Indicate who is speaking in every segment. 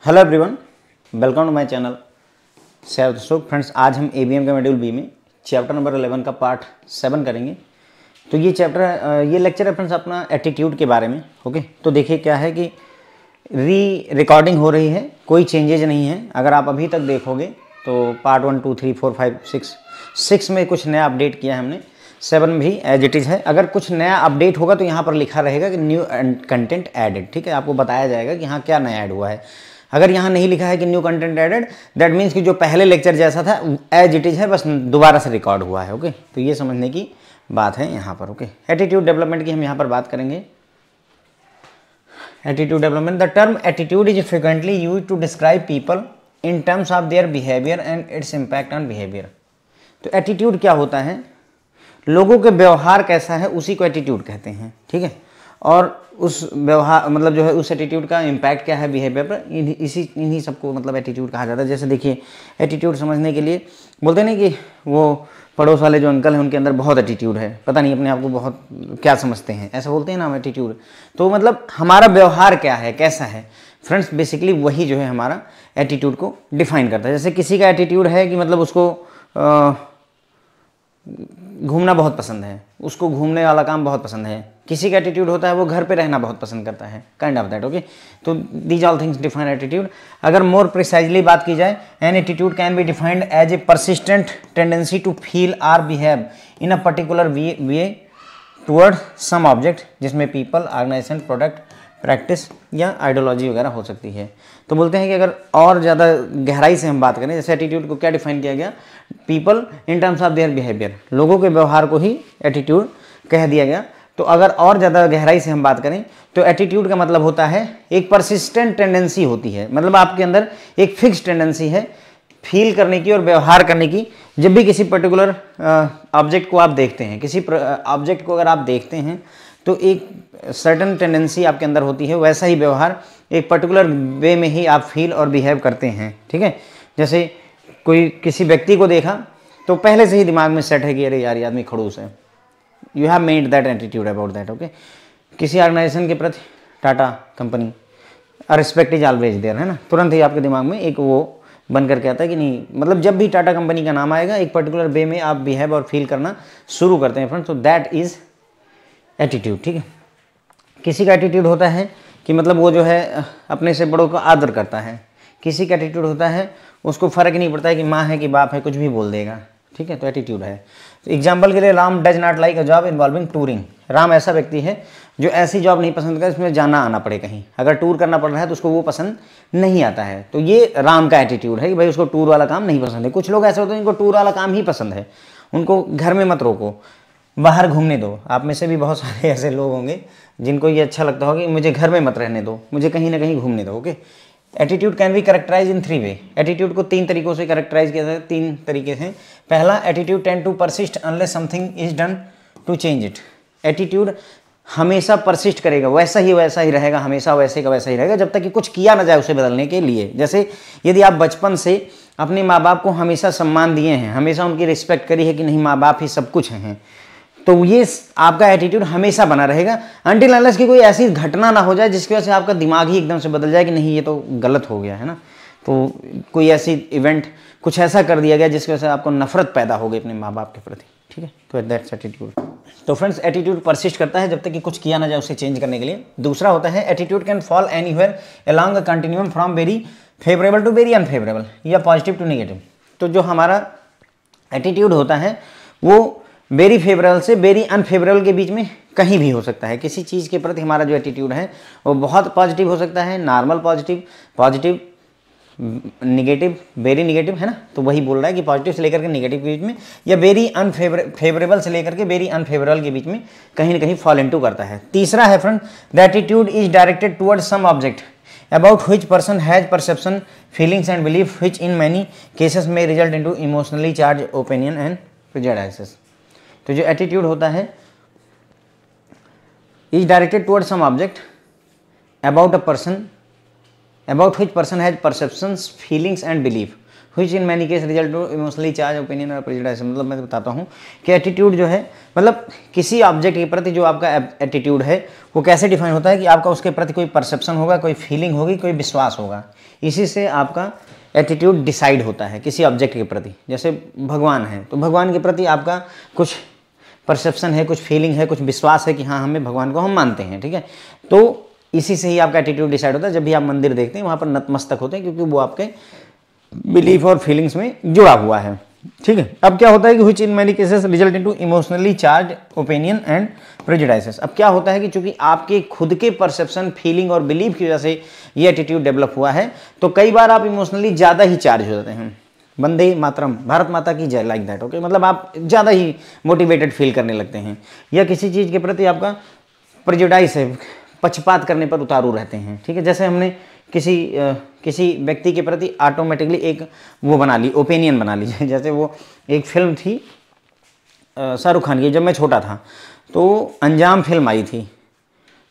Speaker 1: Hello everyone, welcome to my channel. Friends, आज हम ABM के मॉड्यूल बी में चैप्टर नंबर 11 का पार्ट 7 करेंगे। तो ये लेक्चर है फ्रेंड्स अपना एटीट्यूड के बारे में। ओके, तो देखिए क्या है कि रिकॉर्डिंग हो रही है, कोई चेंजेज नहीं है। अगर आप अभी तक देखोगे तो पार्ट 1, 2, 3, 4, 5, 6 में कुछ नया अपडेट किया है हमने, 7 भी एज इट इज़ है। अगर कुछ नया अपडेट होगा तो यहाँ पर लिखा रहेगा कि न्यू कंटेंट एडेड। ठीक है, आपको बताया जाएगा कि हाँ क्या नया ऐड हुआ है। अगर यहाँ नहीं लिखा है कि new content added, that means कि जो पहले लेक्चर जैसा था एज इट इज़ है, बस दोबारा से रिकॉर्ड हुआ है। ओके, तो ये समझने की बात है यहाँ पर। ओके, एटीट्यूड डेवलपमेंट की हम यहाँ पर बात करेंगे। Attitude development, the term attitude is frequently use to describe people in terms of their behaviour and its impact on behaviour. तो एटीट्यूड क्या होता है, लोगों के व्यवहार कैसा है उसी को एटीट्यूड कहते हैं। ठीक है, और उस व्यवहार मतलब जो है उस एटीट्यूड का इम्पैक्ट क्या है बिहेवियर पर, इन्हीं सबको मतलब एटीट्यूड कहा जाता है। जैसे देखिए, एटीट्यूड समझने के लिए बोलते नहीं कि वो पड़ोस वाले जो अंकल हैं उनके अंदर बहुत एटीट्यूड है, पता नहीं अपने आप को बहुत क्या समझते हैं, ऐसा बोलते हैं ना हम एटीट्यूड। तो मतलब हमारा व्यवहार क्या है, कैसा है फ्रेंड्स, बेसिकली वही जो है हमारा एटीट्यूड को डिफाइन करता है। जैसे किसी का एटीट्यूड है कि मतलब उसको घूमना बहुत पसंद है, उसको घूमने वाला काम बहुत पसंद है। किसी का एटीट्यूड होता है वो घर पे रहना बहुत पसंद करता है, काइंड ऑफ दैट। ओके, तो these all things define attitude. अगर मोर प्रिसाइजली बात की जाए, an attitude can be defined as a persistent tendency to feel or behave in a particular way toward some object, जिसमें people, organisation, product, practice या ideology वगैरह हो सकती है। तो बोलते हैं कि अगर और ज़्यादा गहराई से हम बात करें, जैसे एटीट्यूड को क्या डिफाइन किया गया, people in terms of their behaviour, लोगों के व्यवहार को ही एटीट्यूड कह दिया गया। तो अगर और ज़्यादा गहराई से हम बात करें तो एटीट्यूड का मतलब होता है एक परसिस्टेंट टेंडेंसी होती है, मतलब आपके अंदर एक फिक्स टेंडेंसी है फील करने की और व्यवहार करने की। जब भी किसी पर्टिकुलर ऑब्जेक्ट को आप देखते हैं, किसी ऑब्जेक्ट को अगर आप देखते हैं तो एक सर्टन टेंडेंसी आपके अंदर होती है, वैसा ही व्यवहार एक पर्टिकुलर वे में ही आप फील और बिहेव करते हैं। ठीक है, जैसे कोई किसी व्यक्ति को देखा तो पहले से ही दिमाग में सेट है कि अरे यार ये आदमी खड़ूस है, you have made that attitude about that. Okay, किसी ऑर्गेनाइजेशन के प्रति, Tata company, respect is always there, है ना, तुरंत ही आपके दिमाग में एक वो बन करके आता है कि नहीं, मतलब जब भी टाटा कंपनी का नाम आएगा एक पर्टिकुलर वे में आप बिहेव और फील करना शुरू करते हैं फ्रेंड्स, तो दैट इज एटीट्यूड। ठीक है, किसी का एटीट्यूड होता है कि मतलब वो जो है अपने से बड़ों का आदर करता है। किसी का एटीट्यूड होता है उसको फ़र्क नहीं पड़ता है कि माँ है कि बाप है, कुछ भी बोल देगा। ठीक है, तो एटीट्यूड है। तो एग्जाम्पल के लिए, Ram does not like a job involving touring. Ram ऐसा व्यक्ति है जो ऐसी जॉब नहीं पसंद करता इसमें जाना आना पड़े कहीं, अगर टूर करना पड़ रहा है तो उसको वो पसंद नहीं आता है। तो ये राम का एटीट्यूड है कि भाई उसको टूर वाला काम नहीं पसंद है। कुछ लोग ऐसे होते हैं जिनको टूर वाला काम ही पसंद है, उनको घर में मत रोको, बाहर घूमने दो। आप में से भी बहुत सारे ऐसे लोग होंगे जिनको ये अच्छा लगता होगा कि मुझे घर में मत रहने दो, मुझे कहीं ना कहीं घूमने दो। Okay, attitude can be characterise in 3 way. Attitude को 3 तरीकों से करेक्टराइज किया जाता है, 3 तरीके से। पहला, attitude tend to persist unless something is done to change it. Attitude हमेशा परसिस्ट करेगा, वैसा ही रहेगा, हमेशा वैसे का वैसा ही रहेगा जब तक कि कुछ किया ना जाए उसे बदलने के लिए। जैसे यदि आप बचपन से अपने माँ बाप को हमेशा सम्मान दिए हैं, हमेशा उनकी रिस्पेक्ट करी है कि नहीं माँ बाप ही सब कुछ हैं, तो ये आपका एटीट्यूड हमेशा बना रहेगा अनटिल अनलेस कि कोई ऐसी घटना ना हो जाए जिसकी वजह से आपका दिमाग ही एकदम से बदल जाए कि नहीं ये तो गलत हो गया है ना। तो कोई ऐसी इवेंट, कुछ ऐसा कर दिया गया जिसकी वजह से आपको नफरत पैदा हो गई अपने माँ बाप के प्रति। ठीक है, तो दैट्स एटीट्यूड। तो फ्रेंड्स, एटीट्यूड परसिस्ट करता है जब तक कि कुछ किया ना जाए उसे चेंज करने के लिए। दूसरा होता है, attitude can fall anywhere along a continuum from very favourable to very unfavourable या पॉजिटिव टू नेगेटिव। तो जो हमारा एटीट्यूड होता है वो वेरी फेवरेबल से वेरी अनफेवरेबल के बीच में कहीं भी हो सकता है। किसी चीज़ के प्रति हमारा जो एटीट्यूड है वो बहुत पॉजिटिव हो सकता है, normal positive, negative, very negative, है ना। तो वही बोल रहा है कि पॉजिटिव से लेकर के निगेटिव के बीच में, या वेरी फेवरेबल से लेकर के वेरी अनफेवरेबल के बीच में कहीं ना कहीं फॉल इनटू करता है। तीसरा है friend, the attitude is directed towards some object about which person has perception, feelings and belief which in many cases may result into emotionally charged opinion and prejudices। तो जो एटीट्यूड होता है is directed toward some object about a person about which person has perceptions, feelings and belief which in many case result to emotionally charge opinion और prejudice. मतलब मैं बताता हूँ कि एटीट्यूड जो है मतलब किसी ऑब्जेक्ट के प्रति जो आपका एटीट्यूड है वो कैसे डिफाइन होता है कि आपका उसके प्रति कोई परसेप्शन होगा, कोई फीलिंग होगी, कोई विश्वास होगा, इसी से आपका एटीट्यूड डिसाइड होता है किसी ऑब्जेक्ट के प्रति। जैसे भगवान है तो भगवान के प्रति आपका कुछ परसेप्शन है, कुछ फीलिंग है, कुछ विश्वास है कि हाँ हमें भगवान को हम मानते हैं, ठीक है। तो इसी से ही आपका एटीट्यूड डिसाइड होता है। जब भी आप मंदिर देखते हैं वहाँ पर नतमस्तक होते हैं क्योंकि वो आपके बिलीफ और फीलिंग्स में जुड़ा हुआ है, ठीक है। अब क्या होता है कि which in many cases result into emotionally charge opinion and prejudice. अब क्या होता है कि चूंकि आपके खुद के परसेप्शन, फीलिंग और बिलीफ की वजह से ये एटीट्यूड डेवलप हुआ है तो कई बार आप इमोशनली ज़्यादा ही चार्ज हो जाते हैं। वंदे मातरम, भारत माता की जय, लाइक दैट, ओके। मतलब आप ज़्यादा ही मोटिवेटेड फील करने लगते हैं या किसी चीज़ के प्रति आपका प्रेजुडिस है, पक्षपात करने पर उतारू रहते हैं, ठीक है। जैसे हमने किसी व्यक्ति के प्रति ऑटोमेटिकली एक वो बना ली, ओपिनियन बना ली। जैसे वो एक फिल्म थी शाहरुख खान की, जब मैं छोटा था तो अंजाम फिल्म आई थी,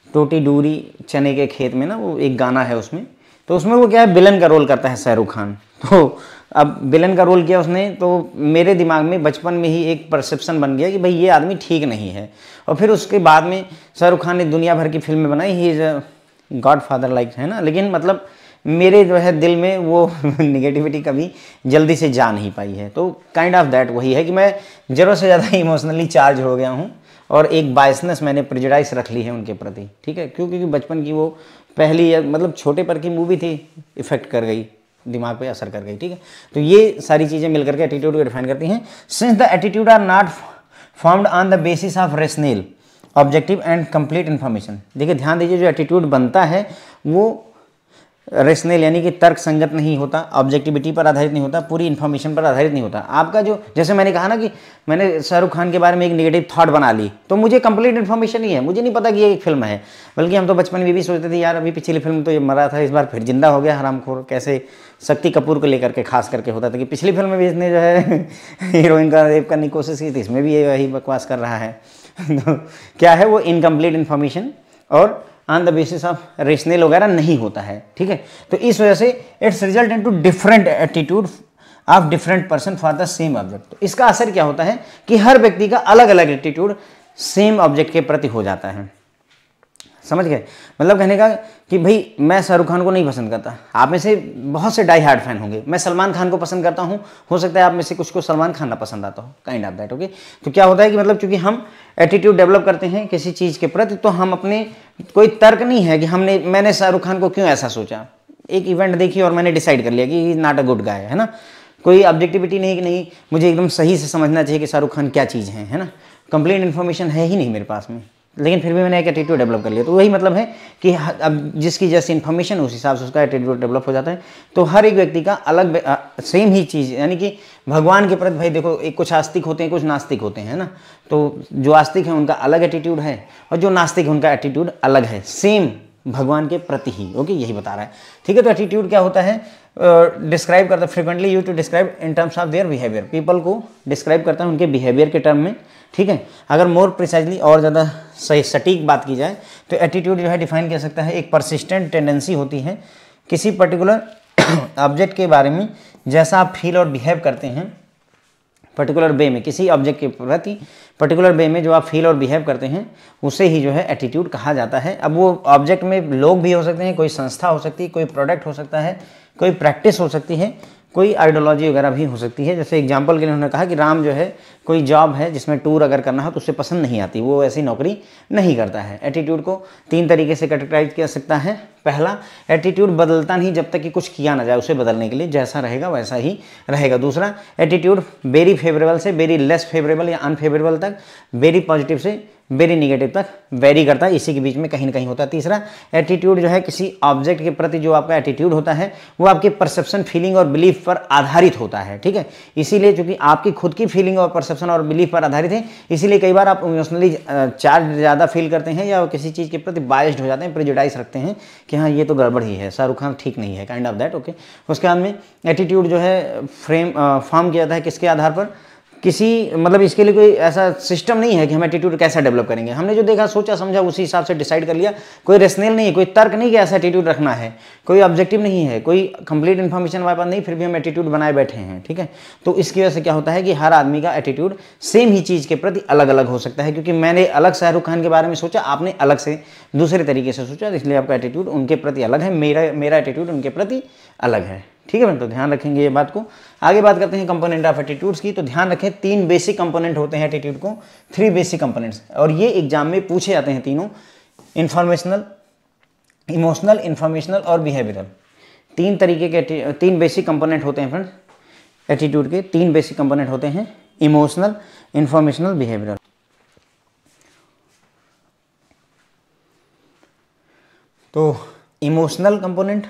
Speaker 1: टूटी डूरी चने के खेत में ना, वो एक गाना है उसमें। तो उसमें वो क्या है, विलन का रोल करता है शाहरुख खान। तो अब विलन का रोल किया उसने, तो मेरे दिमाग में बचपन में ही एक परसेप्शन बन गया कि भाई ये आदमी ठीक नहीं है। और फिर उसके बाद में शाहरुख खान ने दुनिया भर की फिल्में बनाई, he is God father like, है ना। लेकिन मतलब मेरे जो है दिल में वो निगेटिविटी कभी जल्दी से जा नहीं पाई है। तो काइंड ऑफ दैट वही है कि मैं ज़रूरत से ज़्यादा इमोशनली चार्ज हो गया हूँ और एक बायसनेस मैंने प्रेजुडिस रख ली है उनके प्रति, ठीक है। क्योंकि बचपन की वो पहली मतलब छोटे पर की मूवी थी, इफेक्ट कर गई, दिमाग पे असर कर गई, ठीक है। तो ये सारी चीज़ें मिलकर के एटीट्यूड को डिफाइन करती हैं। Since the attitude are not formed on the basis of rational objective and complete information. देखिए ध्यान दीजिए, जो एटीट्यूड बनता है वो रेशनल यानी कि तर्क संगत नहीं होता, ऑब्जेक्टिविटी पर आधारित नहीं होता, पूरी इन्फॉर्मेशन पर आधारित नहीं होता। आपका जो, जैसे मैंने कहा ना कि मैंने शाहरुख खान के बारे में एक नेगेटिव थॉट बना ली, तो मुझे कंप्लीट इन्फॉर्मेशन नहीं है, मुझे नहीं पता कि ये एक फिल्म है। बल्कि हम तो बचपन में भी सोचते थे यार अभी पिछली फिल्म तो ये मरा था, इस बार फिर जिंदा हो गया हरामखोर। कैसे शक्ति कपूर को लेकर के खास करके होता था कि पिछली फिल्म में भी इसने जो है हीरोइन का रेप करने की कोशिश की थी, इसमें भी ये वही बकवास कर रहा है। तो क्या है, वो इनकम्प्लीट इन्फॉर्मेशन और on the basis of rational वगैरह नहीं होता है, ठीक है। तो इस वजह से it's result into different attitude of different person for the same object. तो इसका असर क्या होता है कि हर व्यक्ति का अलग अलग एटीट्यूड सेम ऑब्जेक्ट के प्रति हो जाता है। समझ गए, मतलब कहने का कि भाई मैं शाहरुख खान को नहीं पसंद करता, आप में से बहुत से डाई हार्ड फैन होंगे। मैं सलमान खान को पसंद करता हूँ, हो सकता है आप में से कुछ को सलमान खान ना पसंद आता हो, काइंड ऑफ दैट, ओके। तो क्या होता है कि मतलब चूंकि हम एटीट्यूड डेवलप करते हैं किसी चीज़ के प्रति, तो हम अपने कोई तर्क नहीं है कि मैंने शाहरुख खान को क्यों ऐसा सोचा। एक इवेंट देखी और मैंने डिसाइड कर लिया कि ही is not a good guy, है ना। कोई ऑब्जेक्टिविटी नहीं कि नहीं मुझे एकदम सही से समझना चाहिए कि शाहरुख खान क्या चीज़ है ना। कंप्लीट इन्फॉर्मेशन है ही नहीं मेरे पास में, लेकिन फिर भी मैंने एक एटीट्यूड डेवलप कर लिया। तो वही मतलब है कि अब जिसकी जैसी इन्फॉर्मेशन उस हिसाब से उसका एटीट्यूड डेवलप हो जाता है। तो हर एक व्यक्ति का अलग सेम ही चीज़, यानी कि भगवान के प्रति भाई देखो, एक कुछ आस्तिक होते हैं, कुछ नास्तिक होते हैं ना। तो जो आस्तिक है उनका अलग एटीट्यूड है और जो नास्तिक है उनका एटीट्यूड अलग है, सेम भगवान के प्रति ही, ओके, यही बता रहा है, ठीक है। तो एटीट्यूड क्या होता है, डिस्क्राइब करता है frequently use to describe in terms of their behaviour. People को डिस्क्राइब करता है उनके बिहेवियर के टर्म में, ठीक है। अगर मोर प्रिसाइजली और ज़्यादा सही सटीक बात की जाए तो एटीट्यूड जो है डिफाइन किया सकता है एक परसिस्टेंट टेंडेंसी होती है किसी पर्टिकुलर ऑब्जेक्ट के बारे में जैसा आप फील और बिहेव करते हैं पर्टिकुलर वे में, किसी ऑब्जेक्ट के प्रति पर्टिकुलर वे में जो आप फील और बिहेव करते हैं उसे ही जो है एटीट्यूड कहा जाता है। अब वो ऑब्जेक्ट में लोग भी हो सकते हैं, कोई संस्था हो सकती है, कोई प्रोडक्ट हो सकता है, कोई प्रैक्टिस हो सकती है, कोई आइडियोलॉजी वगैरह भी हो सकती है। जैसे एग्जांपल के लिए उन्होंने कहा कि राम जो है कोई जॉब है जिसमें टूर अगर करना हो तो उसे पसंद नहीं आती, वो ऐसी नौकरी नहीं करता है। एटीट्यूड को 3 तरीके से कैटेगराइज किया सकता है। पहला, एटीट्यूड बदलता नहीं जब तक कि कुछ किया ना जाए, उसे बदलने के लिए जैसा रहेगा वैसा ही रहेगा। दूसरा, एटीट्यूड वेरी फेवरेबल से वेरी लेस फेवरेबल या अनफेवरेबल तक, वेरी पॉजिटिव से वेरी निगेटिव तक वेरी करता है, इसी के बीच में कहीं ना कहीं होता है। तीसरा, एटीट्यूड जो है किसी ऑब्जेक्ट के प्रति जो आपका एटीट्यूड होता है वो आपके परसेप्शन, फीलिंग और बिलीफ पर आधारित होता है, ठीक है। इसीलिए चूंकि आपकी खुद की फीलिंग और परसेप्शन और बिलीफ पर आधारित है, इसीलिए कई बार आप इमोशनली चार्ज ज़्यादा फील करते हैं या किसी चीज़ के प्रति बायस्ड हो जाते हैं, प्रेजुडाइज रखते हैं कि हाँ ये तो गड़बड़ ही है, शाहरुख खान ठीक नहीं है, काइंड ऑफ दैट, ओके। उसके बाद में एटीट्यूड जो है फॉर्म किया जाता है किसके आधार पर, किसी मतलब इसके लिए कोई ऐसा सिस्टम नहीं है कि हम एटीट्यूड कैसा डेवलप करेंगे। हमने जो देखा, सोचा, समझा, उसी हिसाब से डिसाइड कर लिया। कोई रेशनल नहीं है, कोई तर्क नहीं कि ऐसा एटीट्यूड रखना है, कोई ऑब्जेक्टिव नहीं है, कोई कंप्लीट इन्फॉर्मेशन हमारे पास नहीं, फिर भी हम एटीट्यूड बनाए बैठे हैं। ठीक है, तो इसकी वजह से क्या होता है कि हर आदमी का एटीट्यूड सेम ही चीज़ के प्रति अलग अलग हो सकता है, क्योंकि मैंने अलग शाहरुख खान के बारे में सोचा, आपने अलग से दूसरे तरीके से सोचा, इसलिए आपका एटीट्यूड उनके प्रति अलग है, मेरा एटीट्यूड उनके प्रति अलग है। ठीक है बन, तो ध्यान रखेंगे ये बात को। आगे बात करते हैं कंपोनेंट ऑफ एटीट्यूड्स की। तो ध्यान रखें 3 बेसिक कंपोनेंट होते हैं एटीट्यूड को, 3 बेसिक कंपोनेंट्स, और ये एग्जाम में पूछे जाते हैं तीनों, इन्फॉर्मेशनल, इमोशनल, इन्फॉर्मेशनल और बिहेवियरल। 3 तरीके के 3 बेसिक कंपोनेंट होते हैं फ्रेंड्स एटीट्यूड के। 3 बेसिक कंपोनेंट होते हैं, इमोशनल, इन्फॉर्मेशनल, बिहेवियरल। तो emotional component,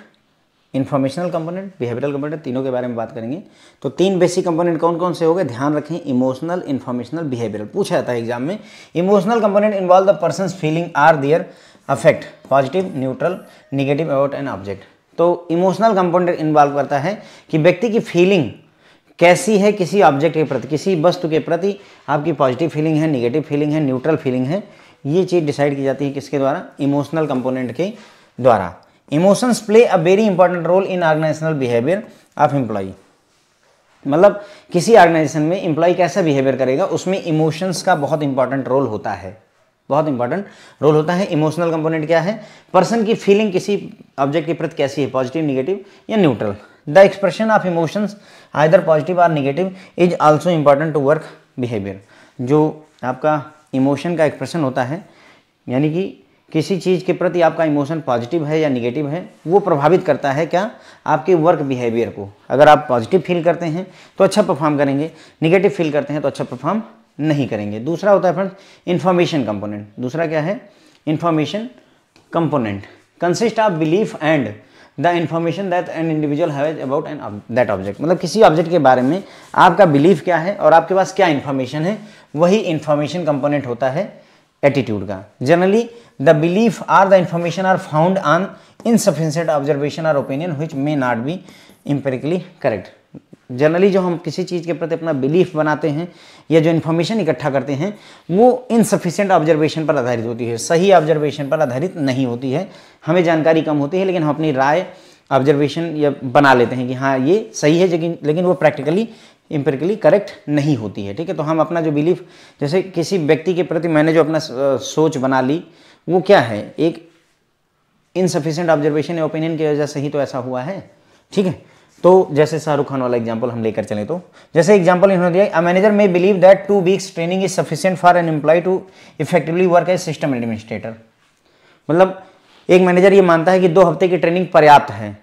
Speaker 1: informational component, behavioural component, तीनों के बारे में बात करेंगे। तो 3 बेसिक कंपोनेंट कौन कौन से हो गए, ध्यान रखें, इमोशनल, इन्फॉर्मेशनल, बिहेवियरल। पूछा जाता है एग्जाम में। Emotional component involve the person's feeling or their affect, positive, neutral, negative about an object. तो इमोशनल कंपोनेंट इन्वॉल्व करता है कि व्यक्ति की फीलिंग कैसी है किसी ऑब्जेक्ट के प्रति, किसी वस्तु के प्रति। आपकी पॉजिटिव फीलिंग है, निगेटिव फीलिंग है, न्यूट्रल फीलिंग है, ये चीज़ डिसाइड की जाती है किसके द्वारा, इमोशनल कंपोनेंट के द्वारा। Emotions play a very important role in organisational behaviour of employee. मतलब किसी ऑर्गेनाइजेशन में एम्प्लॉय कैसा बिहेवियर करेगा, उसमें इमोशंस का बहुत इंपॉर्टेंट रोल होता है, बहुत इंपॉर्टेंट रोल होता है। इमोशनल कंपोनेंट क्या है, पर्सन की फीलिंग किसी ऑब्जेक्ट के प्रति कैसी है, पॉजिटिव, निगेटिव या neutral. The expression of emotions either positive और negative is also important to work behaviour. जो आपका इमोशन का एक्सप्रेशन होता है, यानी कि किसी चीज़ के प्रति आपका इमोशन पॉजिटिव है या निगेटिव है, वो प्रभावित करता है क्या, आपके वर्क बिहेवियर को। अगर आप पॉजिटिव फील करते हैं तो अच्छा परफॉर्म करेंगे, निगेटिव फील करते हैं तो अच्छा परफॉर्म नहीं करेंगे। दूसरा होता है फ्रेंड्स इन्फॉर्मेशन कंपोनेंट। दूसरा क्या है, information component consist of belief and the information that an individual have about an that object. मतलब किसी ऑब्जेक्ट के बारे में आपका बिलीफ क्या है और आपके पास क्या इन्फॉर्मेशन है, वही इन्फॉर्मेशन कंपोनेंट होता है एटीट्यूड का। Generally the belief are the information are found on insufficient observation और opinion which may not be empirically correct. Generally जो हम किसी चीज़ के प्रति अपना बिलीफ बनाते हैं या जो इन्फॉर्मेशन इकट्ठा करते हैं, वो इनसफिशिएंट ऑब्जर्वेशन पर आधारित होती है, सही ऑब्जर्वेशन पर आधारित नहीं होती है। हमें जानकारी कम होती है लेकिन हम अपनी राय ऑब्जर्वेशन या बना लेते हैं कि हाँ ये सही है, लेकिन वो प्रैक्टिकली एम्पिरिकली करेक्ट नहीं होती है। ठीक है, तो हम अपना जो बिलीफ, जैसे किसी व्यक्ति के प्रति मैंने जो अपना सोच बना ली, वो क्या है, एक इनसफिशिएंट ऑब्जर्वेशन या ओपिनियन की वजह से ही तो ऐसा हुआ है। ठीक है, तो जैसे शाहरुख खान वाला एग्जांपल हम लेकर चलें, तो जैसे एग्जांपल इन्होंने दिया, a manager may believe that 2 weeks training is sufficient for an employee to effectively work as system administrator. मतलब एक मैनेजर ये मानता है कि 2 हफ्ते की ट्रेनिंग पर्याप्त है,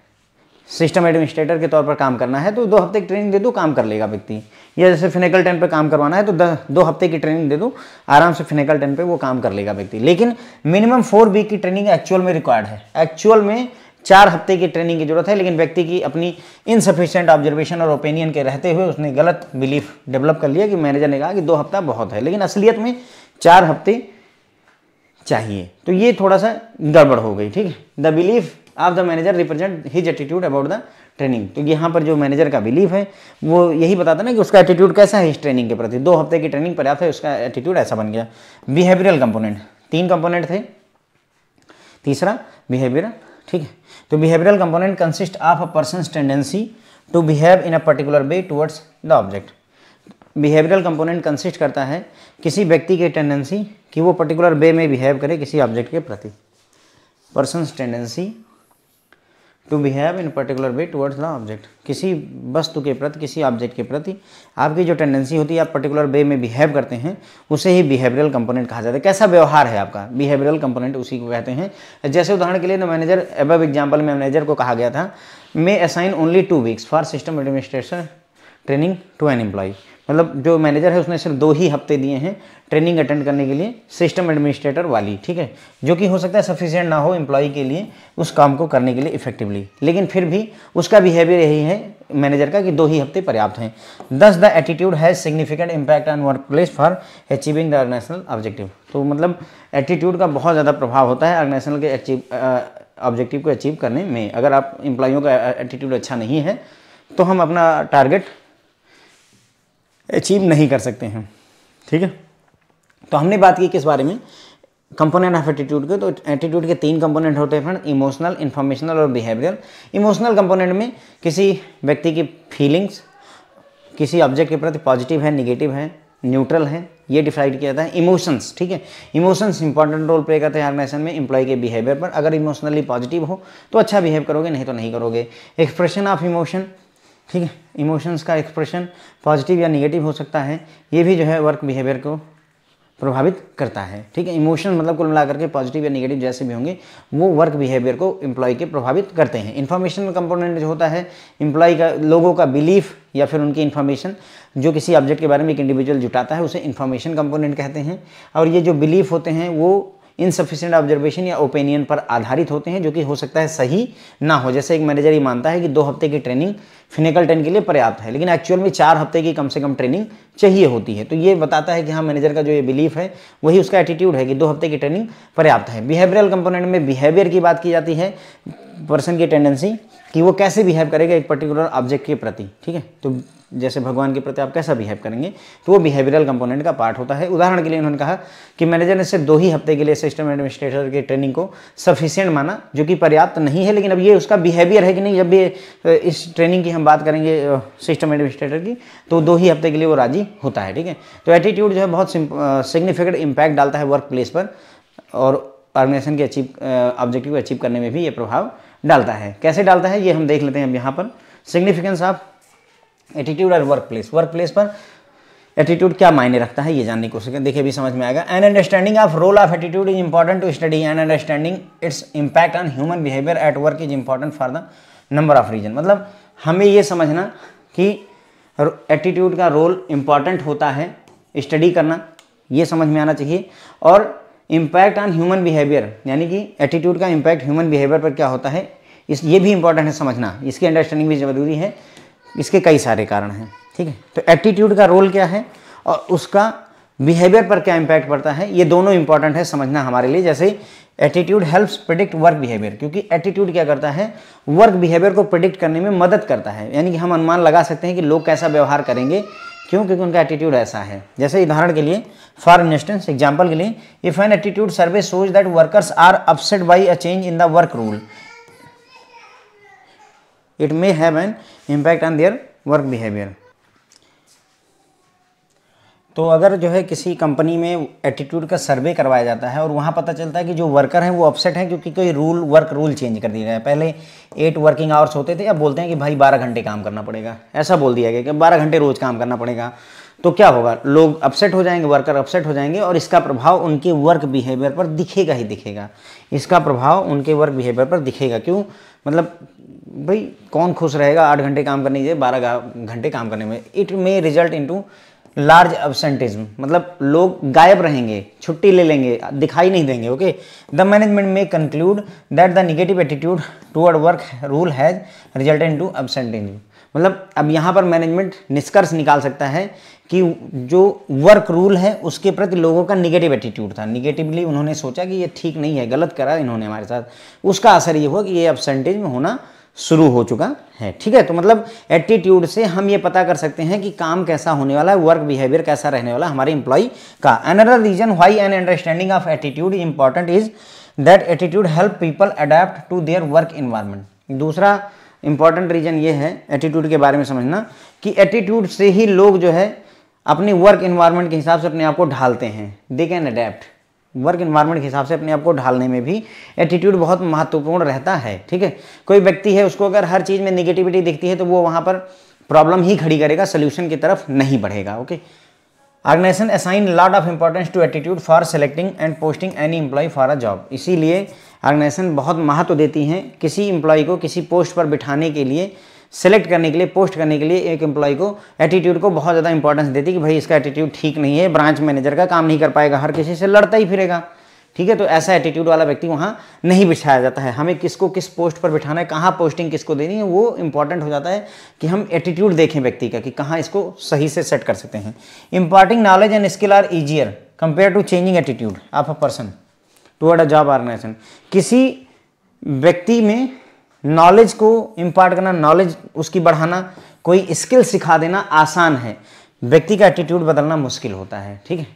Speaker 1: सिस्टम एडमिनिस्ट्रेटर के तौर पर काम करना है तो 2 हफ्ते की ट्रेनिंग दे दो, काम कर लेगा व्यक्ति। या जैसे फिनेकल 10 पे काम करवाना है तो 2 हफ्ते की ट्रेनिंग दे दो, आराम से फिनेकल 10 पे वो काम कर लेगा व्यक्ति। लेकिन मिनिमम 4 वीक की ट्रेनिंग एक्चुअल में रिक्वायर्ड है, एक्चुअल में 4 हफ्ते की ट्रेनिंग की जरूरत है। लेकिन व्यक्ति की अपनी इनसफिशिएंट ऑब्जर्वेशन और ओपिनियन के रहते हुए उसने गलत बिलीफ डेवलप कर लिया कि मैनेजर ने कहा कि 2 हफ्ता बहुत है, लेकिन असलियत में 4 हफ्ते चाहिए। तो ये थोड़ा सा गड़बड़ हो गई। ठीक है, the belief of the manager represent his attitude about the training. तो यहाँ पर जो मैनेजर का बिलीफ है वो यही बताता ना कि उसका एटीट्यूड कैसा है इस ट्रेनिंग के प्रति। 2 हफ्ते की ट्रेनिंग पर्याप्त है, उसका एटीट्यूड ऐसा बन गया। बिहेवियरल कंपोनेंट, 3 कंपोनेंट थे, तीसरा बिहेवियरल। ठीक है, तो behavioural component consist of a person's tendency to behave in a particular way towards the object. Behavioural component consist करता है किसी व्यक्ति की टेंडेंसी कि वो पर्टिकुलर वे में बिहेव करे किसी ऑब्जेक्ट के प्रति। Person's tendency to behave in particular way towards the object, किसी वस्तु के प्रति, किसी ऑब्जेक्ट के प्रति आपकी जो टेंडेंसी होती है, आप पर्टिकुलर वे में बिहेव करते हैं, उसे ही बिहेवियरल कंपोनेंट कहा जाता है। कैसा व्यवहार है आपका, बिहेवियरल कंपोनेंट उसी को कहते हैं। जैसे उदाहरण के लिए मैनेजर, अबव एग्जाम्पल में मैनेजर को कहा गया था, may assign only 2 weeks for system administration training to an employ. मतलब जो मैनेजर है उसने सिर्फ 2 ही हफ्ते दिए हैं ट्रेनिंग अटेंड करने के लिए सिस्टम एडमिनिस्ट्रेटर वाली। ठीक है, जो कि हो सकता है सफिशिएंट ना हो एम्प्लॉय के लिए उस काम को करने के लिए इफेक्टिवली, लेकिन फिर भी उसका बिहेवियर यही है मैनेजर का कि 2 ही हफ्ते पर्याप्त हैं। Thus the attitude has significant impact on workplace for achieving the organisational objective. तो मतलब एटीट्यूड का बहुत ज़्यादा प्रभाव होता है ऑर्गेनाइजेशनल के ऑब्जेक्टिव को अचीव करने में। अगर आप एम्प्लॉयों का एटीट्यूड अच्छा नहीं है तो हम अपना टारगेट अचीव नहीं कर सकते हैं। ठीक है, तो हमने बात की किस बारे में, कंपोनेंट ऑफ एटीट्यूड के। तो एटीट्यूड के 3 कंपोनेंट होते हैं फ्रेंड, इमोशनल, इन्फॉर्मेशनल और बिहेवियरल। इमोशनल कंपोनेंट में किसी व्यक्ति की फीलिंग्स किसी ऑब्जेक्ट के प्रति पॉजिटिव है, निगेटिव है, न्यूट्रल है, ये डिसाइड किया जाता है। इमोशंस, ठीक है, इमोशंस इंपॉर्टेंट रोल प्ले करते हैं ऑर्गेनाइजेशन में एम्प्लॉय के बिहेवियर पर। अगर इमोशनली पॉजिटिव हो तो अच्छा बिहेव करोगे, नहीं तो नहीं करोगे। एक्सप्रेशन ऑफ इमोशन, ठीक है, इमोशंस का एक्सप्रेशन पॉजिटिव या निगेटिव हो सकता है, ये भी जो है वर्क बिहेवियर को प्रभावित करता है। ठीक है, इमोशन मतलब कुल मिलाकर के पॉजिटिव या नेगेटिव जैसे भी होंगे वो वर्क बिहेवियर को एम्प्लॉय के प्रभावित करते हैं। इन्फॉर्मेशनल कंपोनेंट जो होता है एम्प्लॉय का, लोगों का बिलीफ या फिर उनकी इन्फॉर्मेशन जो किसी ऑब्जेक्ट के बारे में एक इंडिविजुअल जुटाता है उसे इन्फॉर्मेशन कंपोनेंट कहते हैं। और ये जो बिलीफ होते हैं वो इनसफिशिएंट ऑब्जर्वेशन या ओपिनियन पर आधारित होते हैं, जो कि हो सकता है सही ना हो। जैसे एक मैनेजर ये मानता है कि 2 हफ्ते की ट्रेनिंग फिनिकल 10 के लिए पर्याप्त है, लेकिन एक्चुअल में 4 हफ्ते की कम से कम ट्रेनिंग चाहिए होती है। तो ये बताता है कि हाँ, मैनेजर का जो ये बिलीफ है वही उसका एटीट्यूड है कि 2 हफ्ते की ट्रेनिंग पर्याप्त है। बिहेवियरल कंपोनेंट में बिहेवियर की बात की जाती है, पर्सन की टेंडेंसी कि वो कैसे बिहेव करेगा एक पर्टिकुलर ऑब्जेक्ट के प्रति। ठीक है, तो जैसे भगवान के प्रति आप कैसा बिहेव करेंगे, तो वो बिहेवियरल कंपोनेंट का पार्ट होता है। उदाहरण के लिए उन्होंने कहा कि मैनेजर ने सिर्फ 2 ही हफ्ते के लिए सिस्टम एडमिनिस्ट्रेटर की ट्रेनिंग को सफिशिएंट माना, जो कि पर्याप्त नहीं है, लेकिन अब ये उसका बिहेवियर है कि नहीं। जब भी इस ट्रेनिंग की हम बात करेंगे सिस्टम एडमिनिस्ट्रेटर की, तो 2 ही हफ्ते के लिए वो राजी होता है। ठीक है, तो एटीट्यूड जो है बहुत सिग्निफिकेंट इम्पैक्ट डालता है वर्क प्लेस पर, और ऑर्गेनाइजेशन के ऑब्जेक्टिव को अचीव करने में भी ये प्रभाव डालता है। कैसे डालता है ये हम देख लेते हैं अब यहाँ पर। सिग्निफिकेंस ऑफ एटीट्यूड और वर्क प्लेस पर एटीट्यूड क्या मायने रखता है ये जानने की कोशिश करें। देखिए अभी समझ में आएगा। An understanding of role of attitude is important to study and understanding its impact on human behaviour at work is important for the number of reason. मतलब हमें ये समझना कि एटीट्यूड का रोल इंपॉर्टेंट होता है, स्टडी करना ये समझ में आना चाहिए। और इम्पैक्ट ऑन ह्यूमन बिहेवियर, यानी कि एटीट्यूड का इम्पैक्ट ह्यूमन बिहेवियर पर क्या होता है, ये भी इंपॉर्टेंट है समझना, इसकी अंडरस्टैंडिंग भी ज़रूरी है। इसके कई सारे कारण हैं। ठीक है, तो एटीट्यूड का रोल क्या है और उसका बिहेवियर पर क्या इंपैक्ट पड़ता है, ये दोनों इंपॉर्टेंट है समझना हमारे लिए। जैसे attitude helps predict work behaviour, क्योंकि एटीट्यूड क्या करता है, वर्क बिहेवियर को प्रिडिक्ट करने में मदद करता है। यानी कि हम अनुमान लगा सकते हैं कि लोग कैसा व्यवहार करेंगे, क्यों, क्योंकि उनका एटीट्यूड ऐसा है। जैसे उदाहरण के लिए, फॉर इंस्टेंस, एग्जाम्पल के लिए, if an attitude survey shows that workers are upset by a change in the work rule, it may have an impact on their work behavior। तो अगर जो है किसी कंपनी में एटीट्यूड का सर्वे करवाया जाता है और वहाँ पता चलता है कि जो वर्कर हैं वो अपसेट हैं क्योंकि कोई वर्क रूल चेंज कर दिया गया है। पहले 8 वर्किंग आवर्स होते थे, अब बोलते हैं कि भाई 12 घंटे काम करना पड़ेगा, ऐसा बोल दिया गया कि 12 घंटे रोज़ काम करना पड़ेगा। तो क्या होगा, लोग अपसेट हो जाएंगे, वर्कर अपसेट हो जाएंगे, और इसका प्रभाव उनके वर्क बिहेवियर पर दिखेगा ही दिखेगा। इसका प्रभाव उनके वर्क बिहेवियर पर दिखेगा। क्यों, मतलब भाई कौन खुश रहेगा 8 घंटे काम करने के 12 घंटे काम करने में। It may result into large absenteeism, मतलब लोग गायब रहेंगे, छुट्टी ले लेंगे, दिखाई नहीं देंगे। ओके, द मैनेजमेंट में conclude that the negative attitude toward work rule has resulted into absenteeism. मतलब अब यहाँ पर मैनेजमेंट निष्कर्ष निकाल सकता है कि जो वर्क रूल है उसके प्रति लोगों का निगेटिव एटीट्यूड था, निगेटिवली उन्होंने सोचा कि ये ठीक नहीं है, गलत करा इन्होंने हमारे साथ, उसका असर ये हुआ कि ये एब्सेंटिज्म होना शुरू हो चुका है। ठीक है, तो मतलब एटीट्यूड से हम ये पता कर सकते हैं कि काम कैसा होने वाला है, वर्क बिहेवियर कैसा रहने वाला है हमारे एम्प्लॉय का। Another reason why an understanding of attitude is important is that attitude help people adapt to their work environment. दूसरा इंपॉर्टेंट रीजन ये है एटीट्यूड के बारे में समझना कि एटीट्यूड से ही लोग जो है अपने वर्क एनवायरनमेंट के हिसाब से अपने आप को ढालते हैं। They can adapt, work environment के हिसाब से अपने आप को ढालने में भी एटीट्यूड बहुत महत्वपूर्ण रहता है। ठीक है, कोई व्यक्ति है उसको अगर हर चीज़ में निगेटिविटी दिखती है तो वो वहाँ पर प्रॉब्लम ही खड़ी करेगा, सोल्यूशन की तरफ नहीं बढ़ेगा। Okay, organisation assign lot of importance to attitude for selecting and posting any employee for a job. इसीलिए ऑर्गेनाइजेशन बहुत महत्व देती हैं किसी एम्प्लॉय को किसी पोस्ट पर बिठाने के लिए, सेलेक्ट करने के लिए, पोस्ट करने के लिए एक एम्प्लॉय को एटीट्यूड को बहुत ज़्यादा इंपॉर्टेंस देती है कि भाई इसका एटीट्यूड ठीक नहीं है, ब्रांच मैनेजर का काम नहीं कर पाएगा, हर किसी से लड़ता ही फिरेगा। ठीक है, तो ऐसा एटीट्यूड वाला व्यक्ति वहाँ नहीं बिठाया जाता है। हमें किसको किस पोस्ट पर बिठाना है, कहाँ पोस्टिंग किसको देनी है, वो इंपॉर्टेंट हो जाता है कि हम एटीट्यूड देखें व्यक्ति का कि कहाँ इसको सही से सेट कर सकते हैं। Imparting knowledge and skill are easier compare to changing attitude of a person toward a job organisation. किसी व्यक्ति में नॉलेज को इम्पार्ट करना, नॉलेज उसकी बढ़ाना, कोई स्किल सिखा देना आसान है व्यक्ति का एटीट्यूड बदलना मुश्किल होता है, ठीक है।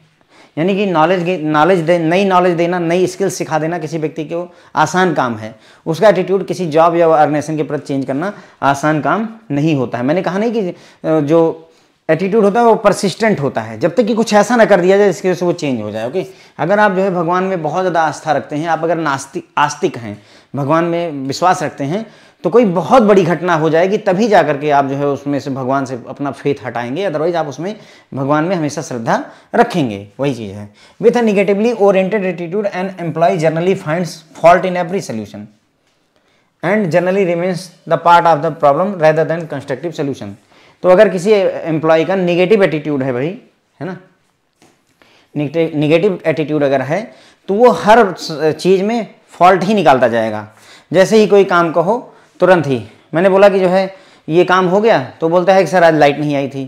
Speaker 1: यानी कि नई नॉलेज देना, नई स्किल्स सिखा देना किसी व्यक्ति को आसान काम है, उसका एटीट्यूड किसी जॉब या ऑर्गेनाइजेशन के प्रति चेंज करना आसान काम नहीं होता है। मैंने कहा नहीं कि जो एटीट्यूड होता है वो परसिस्टेंट होता है, जब तक कि कुछ ऐसा ना कर दिया जाए जिसकी वजह से वो चेंज हो जाए, ओके। अगर आप जो है भगवान में बहुत ज़्यादा आस्था रखते हैं, आप अगर आस्तिक हैं, भगवान में विश्वास रखते हैं, तो कोई बहुत बड़ी घटना हो जाएगी तभी जा करके आप जो है उसमें से भगवान से अपना फेथ हटाएंगे, अदरवाइज आप उसमें भगवान में हमेशा श्रद्धा रखेंगे, वही चीज़ है। With a negatively oriented attitude an employee generally finds fault in every solution and generally remains the part of the problem rather than constructive solution. तो अगर किसी एम्प्लॉय का निगेटिव एटीट्यूड है भाई, है ना, निगेटिव एटीट्यूड अगर है तो वो हर चीज़ में फॉल्ट ही निकालता जाएगा। जैसे ही कोई काम कहो तुरंत ही, मैंने बोला कि जो है ये काम हो गया तो बोलता है कि सर आज लाइट नहीं आई थी,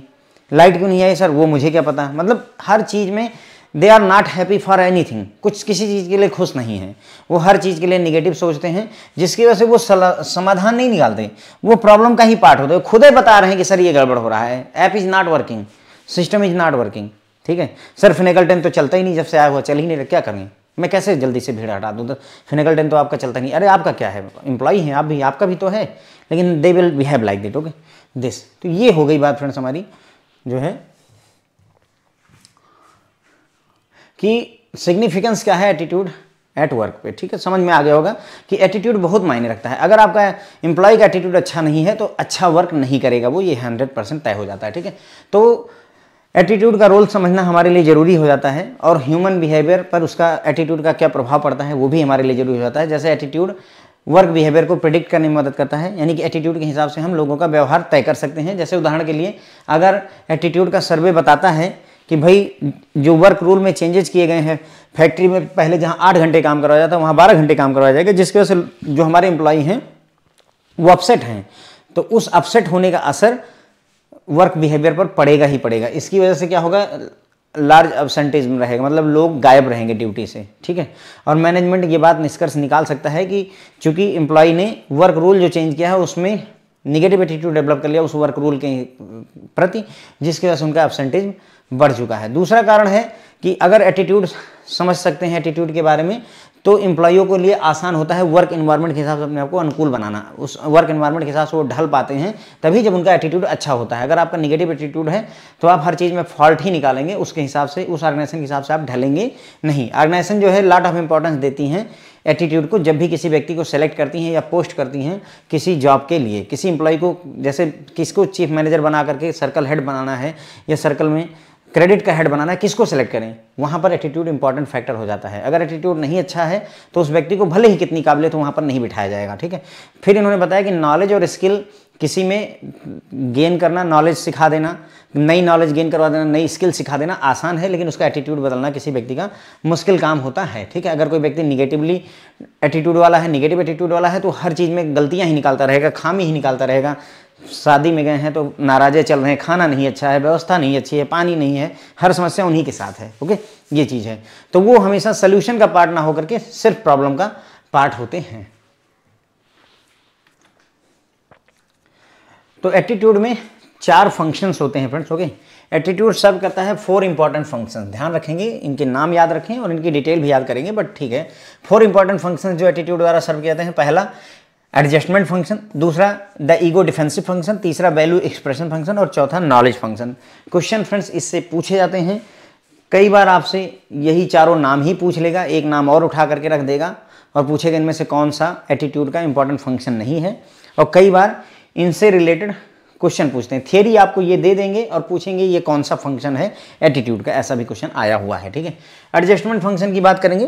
Speaker 1: लाइट क्यों नहीं आई सर, वो मुझे क्या पता। मतलब हर चीज़ में they are not happy for anything, कुछ किसी चीज़ के लिए खुश नहीं है, वो हर चीज़ के लिए निगेटिव सोचते हैं, जिसकी वजह से वो समाधान नहीं निकालते, वो प्रॉब्लम का ही पार्ट होते हैं। खुद ही बता रहे हैं कि सर ये गड़बड़ हो रहा है, app is not working, system is not working, ठीक है सर, फिनेकल 10 तो चलता ही नहीं, जब से आया हुआ चल ही नहीं रहा, क्या करें, मैं कैसे जल्दी से भीड़ हटा दूँ, तो फिनेकल 10 तो आपका चलता नहीं। अरे आपका क्या है, एम्प्लॉई हैं आप भी, आपका भी तो है, लेकिन they will behave like that, okay this. तो ये हो गई बात फ्रेंड्स हमारी जो है कि सिग्निफिकेंस क्या है एटीट्यूड एट वर्क पे, ठीक है, समझ में आ गया होगा कि एटीट्यूड बहुत मायने रखता है। अगर आपका एम्प्लॉय का एटीट्यूड अच्छा नहीं है तो अच्छा वर्क नहीं करेगा वो, ये 100% तय हो जाता है, ठीक है। तो एटीट्यूड का रोल समझना हमारे लिए ज़रूरी हो जाता है, और ह्यूमन बिहेवियर पर उसका एटीट्यूड का क्या प्रभाव पड़ता है वो भी हमारे लिए ज़रूरी हो जाता है। जैसे एटीट्यूड वर्क बिहेवियर को प्रिडिक्ट करने में मदद करता है, यानी कि एटीट्यूड के हिसाब से हम लोगों का व्यवहार तय कर सकते हैं। जैसे उदाहरण के लिए, अगर एटीट्यूड का सर्वे बताता है कि भाई जो वर्क रूल में चेंजेस किए गए हैं, फैक्ट्री में पहले जहाँ 8 घंटे काम करवाया जाता है वहाँ 12 घंटे काम करवाया जाएगा, जिसकी वजह से जो हमारे एम्प्लॉई हैं वो अपसेट हैं, तो उस अपसेट होने का असर वर्क बिहेवियर पर पड़ेगा ही पड़ेगा। इसकी वजह से क्या होगा, लार्ज एब्सेंटिज्म रहेगा, मतलब लोग गायब रहेंगे ड्यूटी से, ठीक है। और मैनेजमेंट ये बात निष्कर्ष निकाल सकता है कि चूंकि एम्प्लॉय ने वर्क रूल जो चेंज किया है उसमें निगेटिव एटीट्यूड डेवलप कर लिया उस वर्क रूल के प्रति, जिसकी वजह से उनका एब्सेंटिज्म बढ़ चुका है। दूसरा कारण है कि अगर एटीट्यूड समझ सकते हैं एटीट्यूड के बारे में, तो एम्प्लॉइयों के लिए आसान होता है वर्क एनवायरनमेंट के हिसाब से अपने आप को अनुकूल बनाना, उस वर्क एनवायरनमेंट के हिसाब से वो ढल पाते हैं, तभी जब उनका एटीट्यूड अच्छा होता है। अगर आपका निगेटिव एटीट्यूड है तो आप हर चीज़ में फॉल्ट ही निकालेंगे, उसके हिसाब से, उस ऑर्गेनाइजेशन के हिसाब से आप ढलेंगे नहीं। ऑर्गेनाइजेशन जो है लॉट ऑफ इंपॉर्टेंस देती हैं एटीट्यूड को, जब भी किसी व्यक्ति को सेलेक्ट करती हैं या पोस्ट करती हैं किसी जॉब के लिए। किसी एम्प्लॉय को, जैसे किसको चीफ मैनेजर बना करके सर्कल हेड बनाना है या सर्कल में क्रेडिट का हेड बनाना है, किसको सेलेक्ट करें, वहाँ पर एटीट्यूड इंपॉर्टेंट फैक्टर हो जाता है। अगर एटीट्यूड नहीं अच्छा है तो उस व्यक्ति को भले ही कितनी काबिलियत हो वहाँ पर नहीं बिठाया जाएगा, ठीक है। फिर इन्होंने बताया कि नॉलेज और स्किल किसी में गेन करना, नॉलेज सिखा देना, नई नॉलेज गेन करवा देना, नई स्किल सिखा देना आसान है, लेकिन उसका एटीट्यूड बदलना किसी व्यक्ति का मुश्किल काम होता है, ठीक है। अगर कोई व्यक्ति निगेटिव एटीट्यूड वाला है तो हर चीज़ में गलतियाँ ही निकालता रहेगा, खामी ही निकालता रहेगा। शादी में गए हैं तो नाराज़े चल रहे हैं, खाना नहीं अच्छा है, व्यवस्था नहीं अच्छी है, पानी नहीं है, हर समस्या उन्हीं के साथ है, ओके, ये चीज़ है। तो वो हमेशा सल्यूशन का पार्ट ना होकर के सिर्फ प्रॉब्लम का पार्ट होते हैं। तो एटीट्यूड में 4 फंक्शंस होते हैं फ्रेंड्स, ओके। एटीट्यूड सर्व करता है 4 इंपॉर्टेंट फंक्शंस, ध्यान रखेंगे, इनके नाम याद रखें और इनकी डिटेल भी याद करेंगे, बट ठीक है। 4 इंपॉर्टेंट फंक्शंस जो एटीट्यूड द्वारा सर्व किए जाते हैं, पहला एडजस्टमेंट फंक्शन, दूसरा द ईगो डिफेंसिव फंक्शन, तीसरा वैल्यू एक्सप्रेशन फंक्शन और चौथा नॉलेज फंक्शन। क्वेश्चन फ्रेंड्स इससे पूछे जाते हैं, कई बार आपसे यही चारों नाम ही पूछ लेगा, एक नाम और उठा करके रख देगा और पूछेगा इनमें से कौन सा एटीट्यूड का इंपॉर्टेंट फंक्शन नहीं है, और कई बार इनसे रिलेटेड क्वेश्चन पूछते हैं। थियरी आपको ये दे देंगे और पूछेंगे ये कौन सा फंक्शन है एटीट्यूड का, ऐसा भी क्वेश्चन आया हुआ है, ठीक है। एडजस्टमेंट फंक्शन की बात करेंगे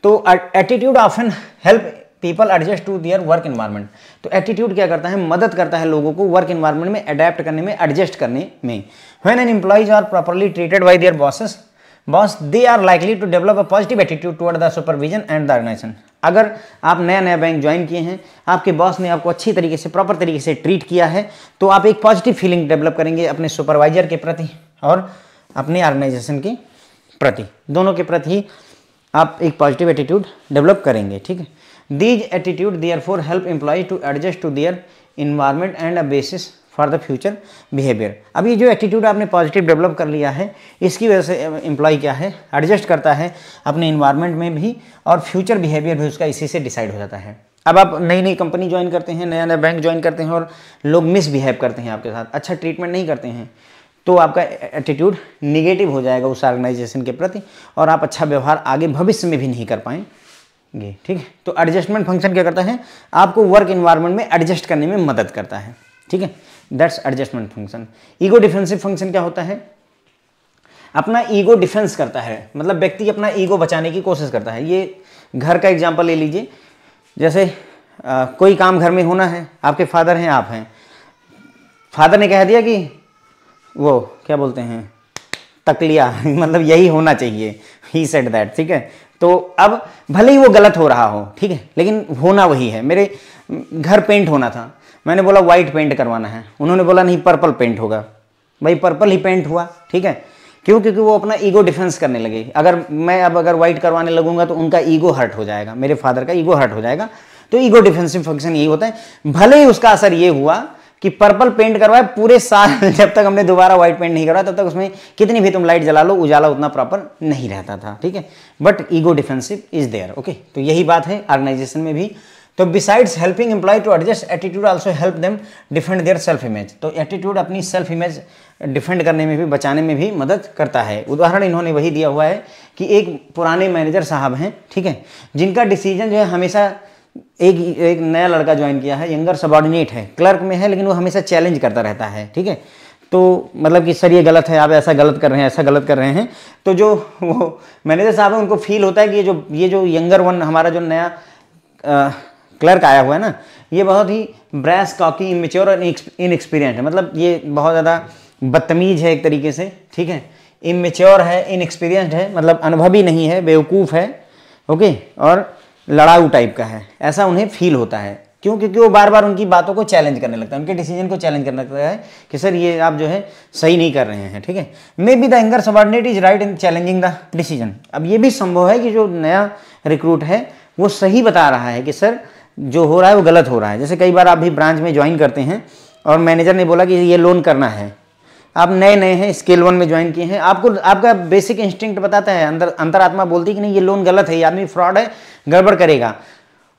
Speaker 1: तो attitude often help people adjust to their work environment. तो एटीट्यूड क्या करता है, मदद करता है लोगों को वर्क एनवायरनमेंट में अडेप्ट करने में, एडजस्ट करने में। When an employees are properly treated by their boss they are likely to develop a positive attitude toward the supervision and the organisation. अगर आप नया बैंक ज्वाइन किए हैं, आपके बॉस ने आपको अच्छी तरीके से, प्रॉपर तरीके से ट्रीट किया है, तो आप एक पॉजिटिव फीलिंग डेवलप करेंगे अपने सुपरवाइजर के प्रति और अपने ऑर्गेनाइजेशन के प्रति, दोनों के प्रति ही आप एक पॉजिटिव एटीट्यूड डेवलप करेंगे, ठीक है। These attitude therefore help employees to adjust to their environment and a basis for the future behaviour. अब ये जो एटीट्यूड आपने पॉजिटिव डेवलप कर लिया है, इसकी वजह से एम्प्लॉय क्या है, एडजस्ट करता है अपने इन्वायरमेंट में भी, और फ्यूचर बिहेवियर भी उसका इसी से डिसाइड हो जाता है। अब आप नई नई कंपनी ज्वाइन करते हैं, नया नया बैंक ज्वाइन करते हैं और लोग मिसबिहेव करते हैं आपके साथ, अच्छा ट्रीटमेंट नहीं करते हैं, तो आपका एटीट्यूड निगेटिव हो जाएगा उस ऑर्गेनाइजेशन के प्रति और आप अच्छा व्यवहार आगे भविष्य में भी नहीं कर पाएंगे। ठीक है, तो एडजस्टमेंट फंक्शन क्या करता है, आपको वर्क इन्वायरमेंट में एडजस्ट करने में मदद करता है। ठीक है, that's adjustment function. Ego defensive function क्या होता है, अपना ईगो डिफेंस करता है, मतलब व्यक्ति अपना ईगो बचाने की कोशिश करता है। ये घर का एग्जाम्पल ले लीजिए, जैसे कोई काम घर में होना है, आपके फादर हैं, आप हैं, फादर ने कह दिया कि वो क्या बोलते हैं तकलिया मतलब यही होना चाहिए, ही सेड दैट। ठीक है, तो अब भले ही वो गलत हो रहा हो, ठीक है, लेकिन होना वही है। मेरे घर पेंट होना था, मैंने बोला वाइट पेंट करवाना है, उन्होंने बोला नहीं पर्पल पेंट होगा, भाई पर्पल ही पेंट हुआ। ठीक है, क्यों, क्योंकि वो अपना ईगो डिफेंस करने लगे। अगर मैं अब अगर वाइट करवाने लगूंगा तो उनका ईगो हर्ट हो जाएगा, मेरे फादर का ईगो हर्ट हो जाएगा। तो ईगो डिफेंसिव फंक्शन यही होता है। भले ही उसका असर ये हुआ कि पर्पल पेंट करवाए पूरे साल, जब तक हमने दोबारा व्हाइट पेंट नहीं करवाया तब तक उसमें कितनी भी तुम लाइट जला लो उजाला उतना प्रॉपर नहीं रहता था। ठीक है, but ego defensive is there. Okay, तो यही बात है ऑर्गेनाइजेशन में भी। तो besides helping employee to adjust, attitude also help them defend their self image. तो एटीट्यूड अपनी सेल्फ इमेज डिफेंड करने में भी, बचाने में भी मदद करता है। उदाहरण इन्होंने वही दिया हुआ है कि एक पुराने मैनेजर साहब हैं, ठीक है, जिनका डिसीजन जो है हमेशा, एक नया लड़का ज्वाइन किया है, यंगर सबॉर्डिनेट है, क्लर्क में है, लेकिन वो हमेशा चैलेंज करता रहता है। ठीक है, तो मतलब कि सर ये गलत है, आप ऐसा गलत कर रहे हैं, ऐसा गलत कर रहे हैं। तो जो वो मैनेजर साहब है उनको फील होता है कि ये जो यंगर वन हमारा जो नया क्लर्क आया हुआ है ना, ये बहुत ही ब्रैश, कॉकी, इमेच्योर और इनएक्सपीरियंस है, मतलब ये बहुत ज़्यादा बदतमीज है एक तरीके से। ठीक है, इमेच्योर है, इनएक्सपीरियंस्ड है, मतलब अनुभवी नहीं है, बेवकूफ़ है, ओके, और लड़ाऊ टाइप का है, ऐसा उन्हें फील होता है। क्यों, क्योंकि वो बार बार उनकी बातों को चैलेंज करने लगता है, उनके डिसीजन को चैलेंज करने लगता है कि सर ये आप जो है सही नहीं कर रहे हैं। ठीक है, may be the younger subordinate is right in challenging the decision. अब ये भी संभव है कि जो नया रिक्रूट है वो सही बता रहा है कि सर जो हो रहा है वो गलत हो रहा है। जैसे कई बार आप भी ब्रांच में ज्वाइन करते हैं और मैनेजर ने बोला कि ये लोन करना है, आप नए नए हैं, स्केल 1 में ज्वाइन किए हैं, आपको आपका बेसिक इंस्टिंक्ट बताता है, अंदर अंतरात्मा बोलती है कि नहीं ये लोन गलत है, ये आदमी फ्रॉड है, गड़बड़ करेगा,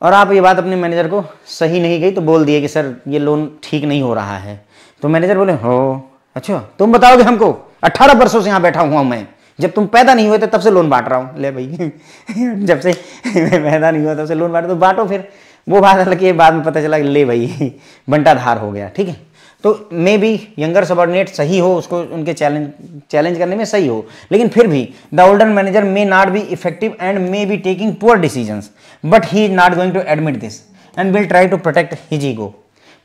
Speaker 1: और आप ये बात अपने मैनेजर को सही नहीं गई तो बोल दिए कि सर ये लोन ठीक नहीं हो रहा है। तो मैनेजर बोले हो अच्छा तुम बताओगे हमको, 18 वर्षों से यहाँ बैठा हुआ मैं, जब तुम पैदा नहीं हुए थे तब से लोन बांट रहा हूँ। ले भाई जब से मैं पैदा नहीं हुआ तब से लोन बांट, तो बांटो फिर। वो बात अलग है, बाद में पता चला ले भाई बंटाधार हो गया। ठीक है, तो मे बी यंगर सबॉर्डिनेट सही हो, उसको उनके चैलेंज करने में सही हो, लेकिन फिर भी the older manager may not be effective and may be taking poor decisions, but he is not going to admit this and will try to protect his ego.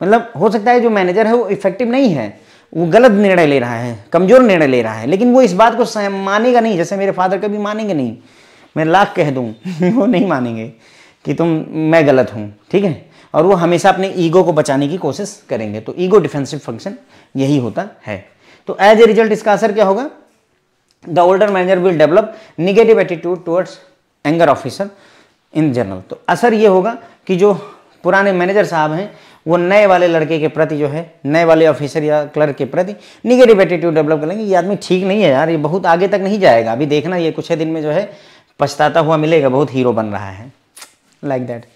Speaker 1: मतलब हो सकता है जो मैनेजर है वो इफेक्टिव नहीं है, वो गलत निर्णय ले रहा है, कमजोर निर्णय ले रहा है, लेकिन वो इस बात को मानेगा नहीं। जैसे मेरे फादर कभी मानेंगे नहीं, मैं लाख कह दूं वो नहीं मानेंगे कि मैं गलत हूं। ठीक है, और वो हमेशा अपने ईगो को बचाने की कोशिश करेंगे। तो ईगो डिफेंसिव फंक्शन यही होता है। तो एज ए रिजल्ट इसका असर क्या होगा, the older manager will develop negative attitude towards younger officer in general. तो असर ये होगा कि जो पुराने मैनेजर साहब हैं वो नए वाले लड़के के प्रति जो है, नए वाले ऑफिसर या क्लर्क के प्रति निगेटिव एटीट्यूड डेवलप कर लेंगे। ये आदमी ठीक नहीं है यार, ये बहुत आगे तक नहीं जाएगा, अभी देखना ये कुछ दिन में जो है पछताता हुआ मिलेगा, बहुत हीरो बन रहा है, लाइक दैट।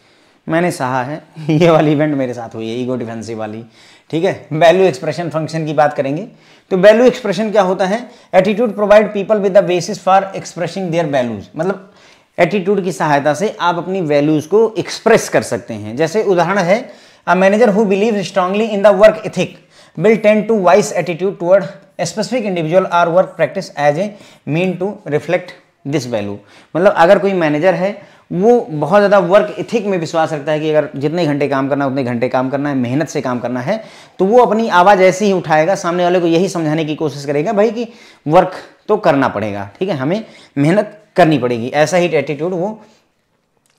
Speaker 1: मैंने सहा है, ये वाली इवेंट मेरे साथ हुई है, ईगो डिफेंसिव वाली। ठीक है, वैल्यू एक्सप्रेशन फंक्शन की बात करेंगे। तो वैल्यू एक्सप्रेशन क्या होता है, attitude provide people with the basis for expressing there values. मतलब एटीट्यूड की सहायता से आप अपनी वैल्यूज को एक्सप्रेस कर सकते हैं। जैसे उदाहरण है, a manager who believe strongly in the work ethic will tend to voice attitude toward a specific individual और work practice as a mean to reflect this value. मतलब अगर कोई मैनेजर है वो बहुत ज़्यादा वर्क एथिक में विश्वास रखता है कि अगर जितने घंटे काम करना है उतने घंटे काम करना है, मेहनत से काम करना है, तो वो अपनी आवाज़ ऐसे ही उठाएगा, सामने वाले को यही समझाने की कोशिश करेगा भाई कि वर्क तो करना पड़ेगा, ठीक है, हमें मेहनत करनी पड़ेगी। ऐसा ही एटीट्यूड वो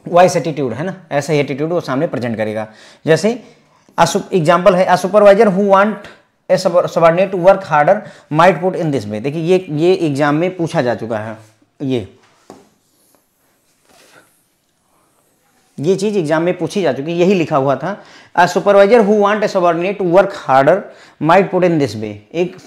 Speaker 1: वाइस एटीट्यूड है ना, ऐसा ही एटीट्यूड वो सामने प्रेजेंट करेगा। जैसे एग्जाम्पल है, a supervisor who want a subordinate to work harder might put in this way. देखिए ये एग्जाम में पूछा जा चुका है। ये चीज़ एग्जाम में पूछी जा चुकी है, यही लिखा हुआ था। A supervisor who want a subordinate to work harder might put in this way. एक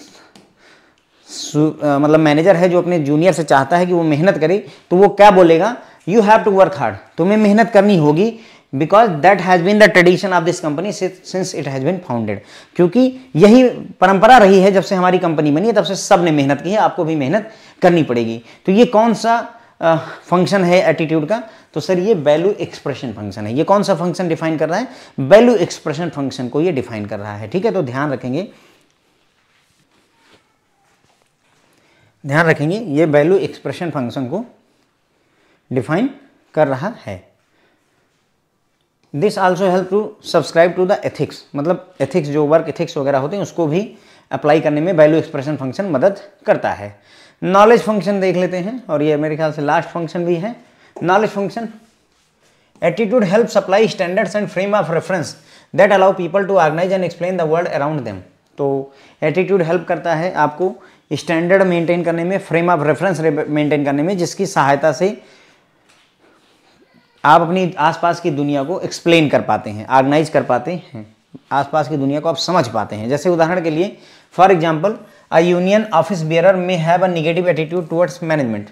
Speaker 1: मतलब मैनेजर है जो अपने जूनियर से चाहता है कि वो मेहनत करे, तो वो क्या बोलेगा, you have to work hard, तुम्हें मेहनत करनी होगी, because that has been the tradition of this company since it has been founded, क्योंकि यही परंपरा रही है जब से हमारी कंपनी बनी है, तब से सब ने मेहनत की है, आपको भी मेहनत करनी पड़ेगी। तो ये कौन सा फंक्शन है एटीट्यूड का, तो सर ये वैल्यू एक्सप्रेशन फंक्शन है। ये कौन सा फंक्शन डिफाइन कर रहा है, वैल्यू एक्सप्रेशन फंक्शन को ये डिफाइन कर रहा है, ठीक है। तो ध्यान रखेंगे ये वैल्यू एक्सप्रेशन फंक्शन को डिफाइन कर रहा है। This also help to subscribe to the ethics, मतलब एथिक्स जो वर्क एथिक्स वगैरह होते हैं उसको भी अप्लाई करने में वैल्यू एक्सप्रेशन फंक्शन मदद करता है। नॉलेज फंक्शन देख लेते हैं, और ये मेरे ख्याल से लास्ट फंक्शन भी है। Knowledge function, attitude help supply standards and frame of reference that allow people to organise and explain the world around them. तो एटीट्यूड हेल्प करता है आपको स्टैंडर्ड मेंटेन करने में, फ्रेम ऑफ रेफरेंस मेंटेन करने में, जिसकी सहायता से आप अपनी आसपास की दुनिया को एक्सप्लेन कर पाते हैं, ऑर्गेनाइज कर पाते हैं, आसपास की दुनिया को आप समझ पाते हैं। जैसे उदाहरण के लिए, for example, a union office bearer may have a negative attitude towards management.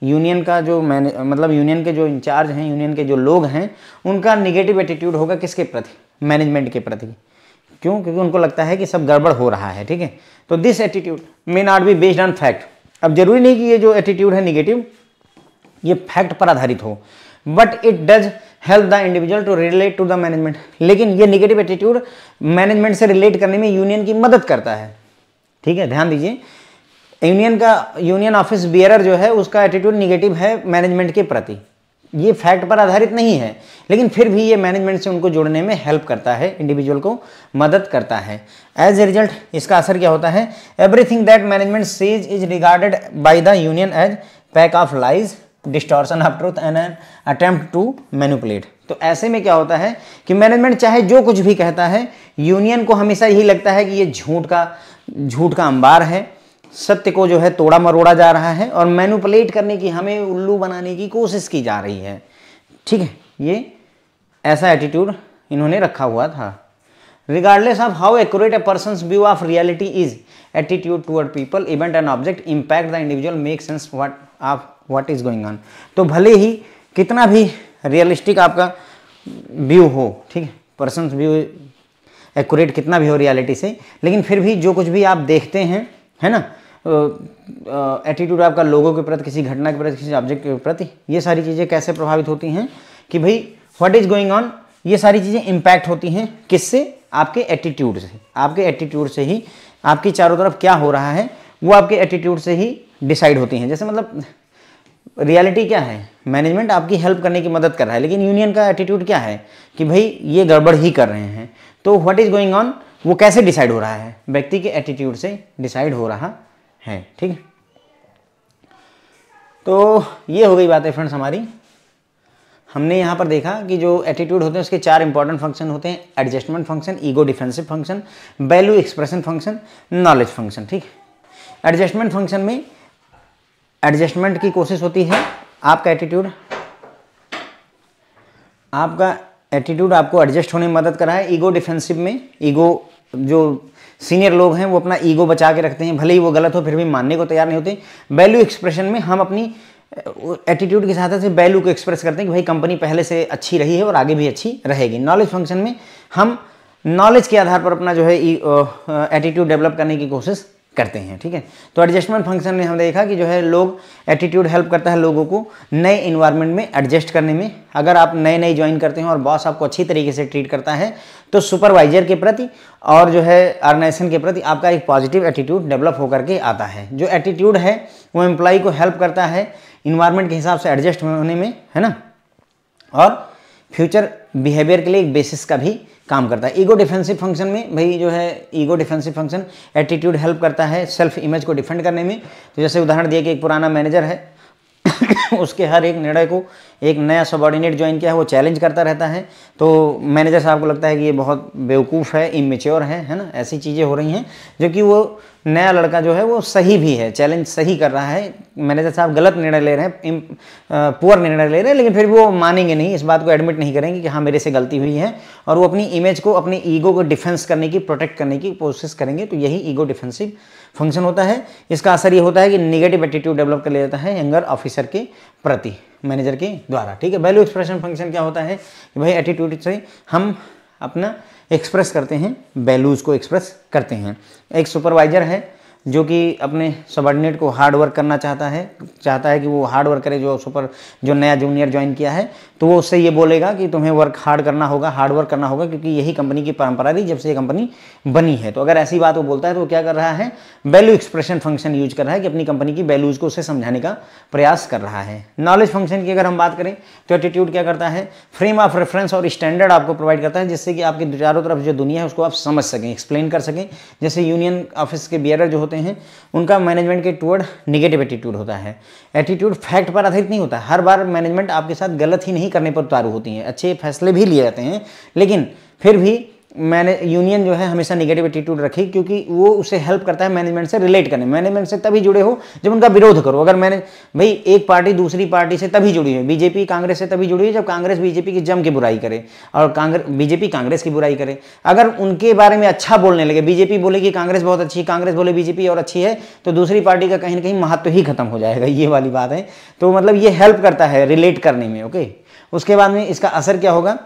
Speaker 1: Union का जो मतलब यूनियन के जो इंचार्ज हैं, यूनियन के जो लोग हैं, उनका नेगेटिव एटीट्यूड होगा किसके प्रति, मैनेजमेंट के प्रति। क्यों? क्योंकि उनको लगता है कि सब गड़बड़ हो रहा है, ठीक है। तो this attitude may not be based on fact. अब जरूरी नहीं कि ये जो एटीट्यूड है निगेटिव ये फैक्ट पर आधारित हो, but it does help the individual to relate to the management. लेकिन ये निगेटिव एटीट्यूड मैनेजमेंट से रिलेट करने में यूनियन की मदद करता है, ठीक है। ध्यान दीजिए, यूनियन ऑफिस बियरर जो है उसका एटीट्यूड निगेटिव है मैनेजमेंट के प्रति, ये फैक्ट पर आधारित नहीं है, लेकिन फिर भी ये मैनेजमेंट से उनको जोड़ने में हेल्प करता है, इंडिविजुअल को मदद करता है। एज ए रिजल्ट इसका असर क्या होता है, everything that management says is regarded by the union as pack of lies, distortion of truth and an attempt to manipulate. तो ऐसे में क्या होता है कि मैनेजमेंट चाहे जो कुछ भी कहता है, यूनियन को हमेशा यही लगता है कि ये झूठ का अंबार है, सत्य को जो है तोड़ा मरोड़ा जा रहा है और मैनिपुलेट करने की, हमें उल्लू बनाने की कोशिश की जा रही है, ठीक है। ये ऐसा एटीट्यूड इन्होंने रखा हुआ था। Regardless of how accurate A persons view of reality is, attitude toward people, event and object impact the individual make sense what is going on. तो भले ही कितना भी रियलिस्टिक आपका व्यू हो, ठीक है, पर्सन्स व्यू एक्यूरेट कितना भी हो रियलिटी से, लेकिन फिर भी जो कुछ भी आप देखते हैं, है ना, एटीट्यूड आपका लोगों के प्रति, किसी घटना के प्रति, किसी ऑब्जेक्ट के प्रति, ये सारी चीज़ें कैसे प्रभावित होती हैं कि भाई व्हाट इज गोइंग ऑन, ये सारी चीज़ें इम्पैक्ट होती हैं किससे, आपके एटीट्यूड से। आपके एटीट्यूड से ही आपकी चारों तरफ क्या हो रहा है वो आपके एटीट्यूड से ही डिसाइड होती हैं। जैसे मतलब रियलिटी क्या है, मैनेजमेंट आपकी हेल्प करने की मदद कर रहा है, लेकिन यूनियन का एटीट्यूड क्या है कि भाई ये गड़बड़ ही कर रहे हैं। तो व्हाट इज गोइंग ऑन वो कैसे डिसाइड हो रहा है, व्यक्ति के एटीट्यूड से डिसाइड हो रहा है, ठीक है। तो ये हो गई बात है फ्रेंड्स हमारी। हमने यहाँ पर देखा कि जो एटीट्यूड होते हैं उसके 4 इंपॉर्टेंट फंक्शन होते हैं, adjustment function, ego defensive function, value expression function, knowledge function, ठीक। एडजस्टमेंट फंक्शन में एडजस्टमेंट की कोशिश होती है, आपका एटीट्यूड आपको एडजस्ट होने में मदद कर रहा है। ईगो डिफेंसिव में, ईगो जो सीनियर लोग हैं वो अपना ईगो बचा के रखते हैं, भले ही वो गलत हो फिर भी मानने को तैयार नहीं होते। वैल्यू एक्सप्रेशन में हम अपनी एटीट्यूड की सहायता से वैल्यू को एक्सप्रेस करते हैं कि भाई कंपनी पहले से अच्छी रही है और आगे भी अच्छी रहेगी। नॉलेज फंक्शन में हम नॉलेज के आधार पर अपना जो है एटीट्यूड डेवलप करने की कोशिश करते हैं, ठीक है। तो एडजस्टमेंट फंक्शन में हम देखा कि जो है लोग एटीट्यूड हेल्प करता है लोगों को नए इन्वायरमेंट में एडजस्ट करने में। अगर आप नए ज्वाइन करते हैं और बॉस आपको अच्छी तरीके से ट्रीट करता है तो सुपरवाइजर के प्रति और जो है ऑर्गेनाइजेशन के प्रति आपका एक पॉजिटिव एटीट्यूड डेवलप होकर के आता है। जो एटीट्यूड है वो एम्प्लॉय को हेल्प करता है इन्वायरमेंट के हिसाब से एडजस्ट होने में, है ना, और फ्यूचर बिहेवियर के लिए एक बेसिस का भी काम करता है। ईगो डिफेंसिव फंक्शन में भाई जो है ego defensive function attitude help करता है सेल्फ इमेज को डिफेंड करने में। तो जैसे उदाहरण दिया कि एक पुराना मैनेजर है उसके हर एक निर्णय को एक नया सबॉर्डिनेट ज्वाइन किया है वो चैलेंज करता रहता है, तो मैनेजर साहब को लगता है कि ये बहुत बेवकूफ़ है, इमेच्योर है ना, ऐसी चीज़ें हो रही हैं। जो कि वो नया लड़का जो है वो सही भी है, चैलेंज सही कर रहा है, मैनेजर साहब गलत निर्णय ले रहे हैं, पुअर निर्णय ले रहे हैं, लेकिन फिर भी वो मानेंगे नहीं, इस बात को एडमिट नहीं करेंगे कि हाँ मेरे से गलती हुई है, और वो अपनी इमेज को, अपनी ईगो को डिफेंस करने की, प्रोटेक्ट करने की कोशिश करेंगे। तो यही ईगो डिफेंसिव फंक्शन होता है। इसका असर ये होता है कि निगेटिव एटीट्यूड डेवलप कर लेता है यंगर ऑफिसर के प्रति मैनेजर के द्वारा, ठीक है। वैल्यू एक्सप्रेशन फंक्शन क्या होता है कि भाई एटीट्यूड से हम अपना एक्सप्रेस करते हैं, वैल्यूज़ को एक्सप्रेस करते हैं। एक सुपरवाइजर है जो कि अपने सबॉर्डिनेट को हार्ड वर्क करना चाहता है कि वो हार्ड वर्क करे, जो नया जूनियर ज्वाइन किया है, तो वो उससे ये बोलेगा कि तुम्हें वर्क हार्ड वर्क करना होगा, क्योंकि यही कंपनी की परंपरा रही जब से ये कंपनी बनी है। तो अगर ऐसी बात वो बोलता है तो वो क्या कर रहा है, वैल्यू एक्सप्रेशन फंक्शन यूज कर रहा है कि अपनी कंपनी की वैल्यूज़ को उसे समझाने का प्रयास कर रहा है। नॉलेज फंक्शन की अगर हम बात करें तो एटीट्यूड क्या करता है, फ्रेम ऑफ रेफरेंस और स्टैंडर्ड आपको प्रोवाइड करता है, जिससे कि आपके चारों तरफ जो दुनिया है उसको आप समझ सकें, एक्सप्लेन कर सकें। जैसे यूनियन ऑफिस के बियरर जो होते हैं उनका मैनेजमेंट के टुवर्ड निगेटिव एटीट्यूड होता है। एटीट्यूड फैक्ट पर आधारित नहीं होता, हर बार मैनेजमेंट आपके साथ गलत ही नहीं करने पर उतारू होती है, अच्छे फैसले भी लिए जाते हैं, लेकिन फिर भी यूनियन जो है हमेशा निगेटिव एटीट्यूड रखे, क्योंकि वो उसे हेल्प करता है मैनेजमेंट से रिलेट करने। मैनेजमेंट से तभी जुड़े हो जब उनका विरोध करो। अगर भाई एक पार्टी दूसरी पार्टी से तभी जुड़ी है, बीजेपी कांग्रेस से तभी जुड़ी है जब कांग्रेस बीजेपी की जम की बुराई करे और बीजेपी कांग्रेस की बुराई करे। अगर उनके बारे में अच्छा बोलने लगे, बीजेपी बोले कि कांग्रेस बहुत अच्छी है, कांग्रेस बोले बीजेपी और अच्छी है, तो दूसरी पार्टी का कहीं ना कहीं महत्व ही खत्म हो जाएगा, ये वाली बात है। तो मतलब ये हेल्प करता है रिलेट करने में, ओके। उसके बाद में इसका असर क्या होगा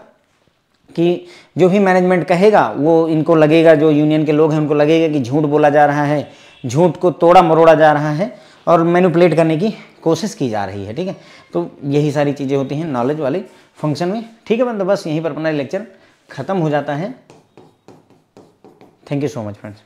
Speaker 1: कि जो भी मैनेजमेंट कहेगा वो इनको लगेगा, जो यूनियन के लोग हैं उनको लगेगा कि झूठ बोला जा रहा है, झूठ को तोड़ा मरोड़ा जा रहा है और मैनिपुलेट करने की कोशिश की जा रही है, ठीक है। तो यही सारी चीज़ें होती हैं नॉलेज वाले फंक्शन में, ठीक है। मतलब बस यहीं पर अपना लेक्चर ख़त्म हो जाता है। Thank you so much friends.